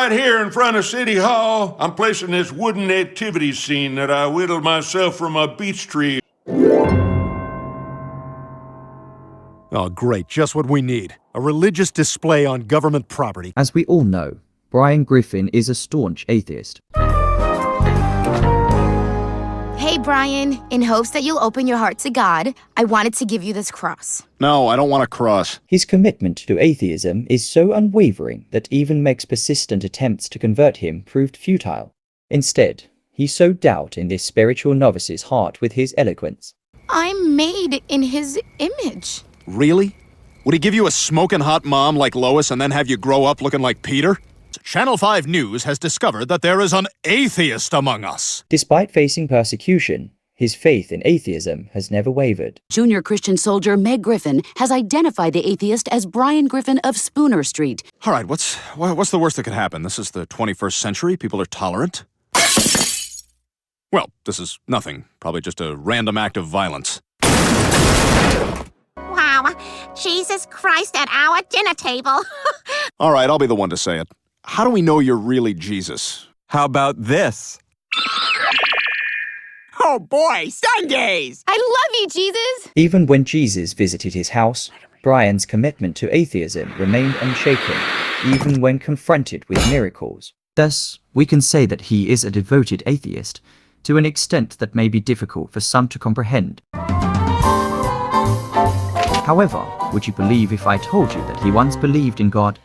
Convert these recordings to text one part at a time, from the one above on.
right here in front of City Hall, I'm placing this wooden nativity scene that I whittled myself from a beech tree. Oh, great. Just what we need. A religious display on government property. As we all know, Brian Griffin is a staunch atheist. Hey, Brian. In hopes that you'll open your heart to God, I wanted to give you this cross. No, I don't want a cross. His commitment to atheism is so unwavering that even Meg's persistent attempts to convert him proved futile. Instead, he sowed doubt in this spiritual novice's heart with his eloquence. I'm made in his image. Really? Would he give you a smoking hot mom like Lois and then have you grow up looking like Peter? Channel 5 News has discovered that there is an atheist among us. Despite facing persecution, his faith in atheism has never wavered. Junior Christian soldier Meg Griffin has identified the atheist as Brian Griffin of Spooner Street. All right, what's the worst that could happen? This is the 21st century. People are tolerant. Well, this is nothing. Probably just a random act of violence. Wow, Jesus Christ at our dinner table. All right, I'll be the one to say it. How do we know you're really Jesus? How about this? Oh boy, Sundays! I love you, Jesus! Even when Jesus visited his house, Brian's commitment to atheism remained unshaken, even when confronted with miracles. Thus, we can say that he is a devoted atheist, to an extent that may be difficult for some to comprehend. However, would you believe if I told you that he once believed in God?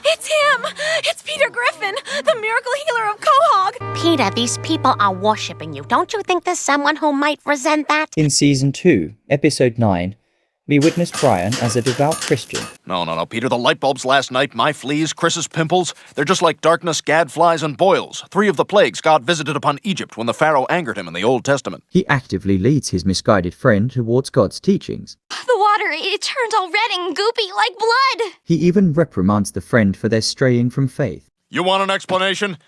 It's him! It's Peter Griffin, the miracle healer of Quahog! Peter, these people are worshipping you. Don't you think there's someone who might resent that? In Season 2, Episode 9, we witnessed Brian as a devout Christian. No, Peter, the light bulbs last night, my fleas, Chris's pimples, they're just like darkness, gadflies, and boils. 3 of the plagues God visited upon Egypt when the Pharaoh angered him in the Old Testament. He actively leads his misguided friend towards God's teachings. The water, it turns all red and goopy like blood! He even reprimands the friend for their straying from faith. You want an explanation?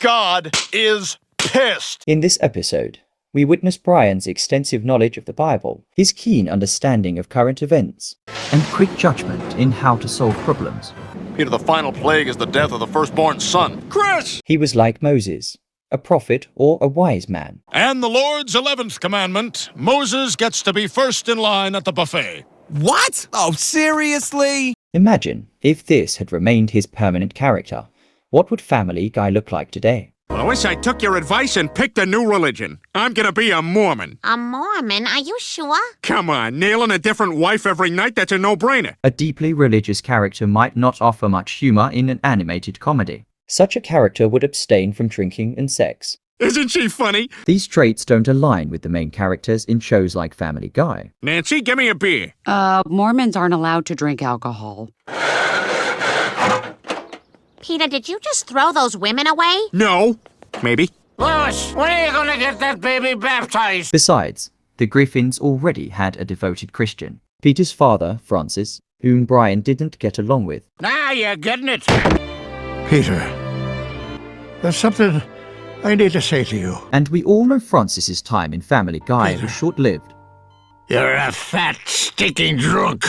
God is pissed! In this episode, we witness Brian's extensive knowledge of the Bible, his keen understanding of current events, and quick judgment in how to solve problems. Peter, the final plague is the death of the firstborn son. Chris! He was like Moses, a prophet or a wise man. And the Lord's 11th commandment, Moses gets to be first in line at the buffet. What? Oh, seriously? Imagine if this had remained his permanent character. What would Family Guy look like today? Well, I wish I took your advice and picked a new religion. I'm gonna be a Mormon. A Mormon? Are you sure? Come on, nailing a different wife every night, that's a no-brainer. A deeply religious character might not offer much humor in an animated comedy. Such a character would abstain from drinking and sex. Isn't she funny? These traits don't align with the main characters in shows like Family Guy. Nancy, give me a beer. Mormons aren't allowed to drink alcohol. Peter, did you just throw those women away? No. Maybe. Lois, when are you gonna get that baby baptized? Besides, the Griffins already had a devoted Christian, Peter's father, Francis, whom Brian didn't get along with. Now you're getting it. Peter, there's something I need to say to you. And we all know Francis's time in Family Guy Peter, was short-lived. You're a fat, stinking drunk.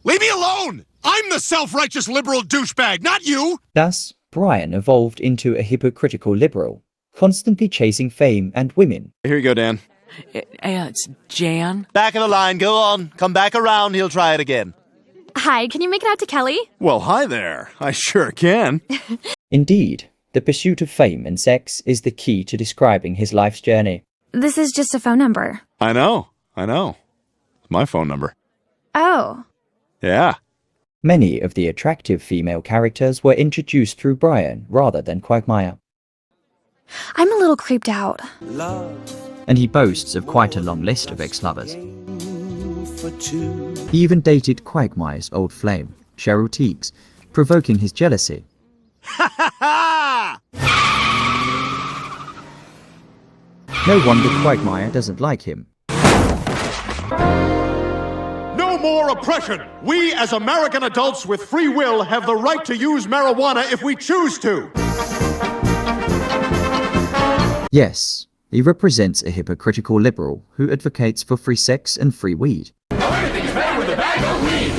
Leave me alone! I'm the self-righteous liberal douchebag, not you! Thus, Brian evolved into a hypocritical liberal, constantly chasing fame and women. Here you go, Dan. It's Jan. Back of the line, go on. Come back around, he'll try it again. Hi, can you make it out to Kelly? Well, hi there. I sure can. Indeed, the pursuit of fame and sex is the key to describing his life's journey. This is just a phone number. I know. It's my phone number. Oh. Yeah. Many of the attractive female characters were introduced through Brian rather than Quagmire. I'm a little creeped out. And he boasts of quite a long list of ex-lovers. He even dated Quagmire's old flame, Cheryl Teagues, provoking his jealousy. No wonder Quagmire doesn't like him. No more oppression! We, as American adults with free will, have the right to use marijuana if we choose to! Yes, he represents a hypocritical liberal who advocates for free sex and free weed. Everything's better with a bag of weed!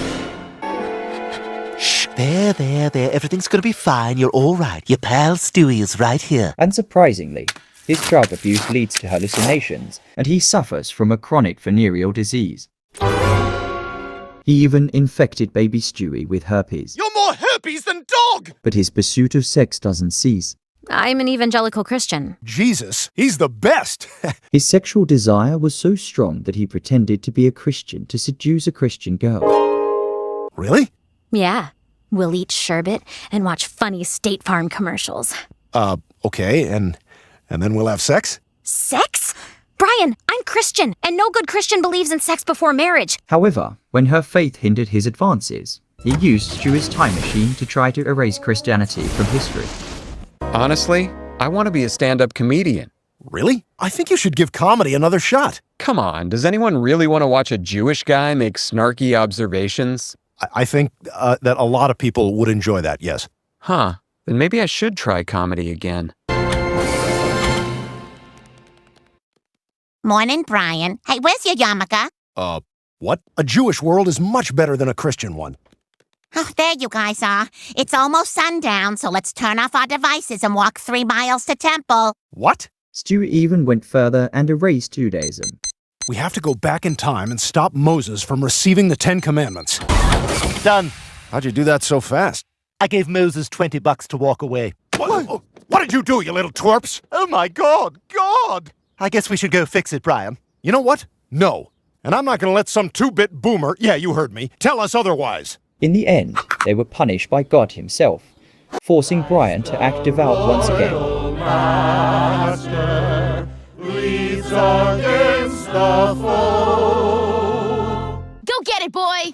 Shh, There. Everything's gonna be fine. You're all right. Your pal Stewie is right here. Unsurprisingly, his drug abuse leads to hallucinations, and he suffers from a chronic venereal disease. He even infected baby Stewie with herpes. You're more herpes than dog! But his pursuit of sex doesn't cease. I'm an evangelical Christian. Jesus, he's the best! His sexual desire was so strong that he pretended to be a Christian to seduce a Christian girl. Really? Yeah. We'll eat sherbet and watch funny State Farm commercials. Okay, and then we'll have sex? Sex? Brian, I'm Christian, and no good Christian believes in sex before marriage. However, when her faith hindered his advances, he used Stewie's time machine to try to erase Christianity from history. Honestly, I want to be a stand-up comedian. Really? I think you should give comedy another shot. Come on, does anyone really want to watch a Jewish guy make snarky observations? I think that a lot of people would enjoy that, yes. Huh, then maybe I should try comedy again. Morning, Brian. Hey, where's your yarmulke? What? A Jewish world is much better than a Christian one. Oh, there you guys are. It's almost sundown, so let's turn off our devices and walk 3 miles to temple. What? Stewie even went further and erased Judaism. We have to go back in time and stop Moses from receiving the 10 Commandments. Done. How'd you do that so fast? I gave Moses $20 to walk away. What did you do, you little twerps? Oh my God! I guess we should go fix it, Brian. You know what? No. And I'm not going to let some 2-bit boomer, yeah, you heard me, tell us otherwise. In the end, they were punished by God himself, forcing Brian to act devout once again. Master leads against the foe. Go get it, boy!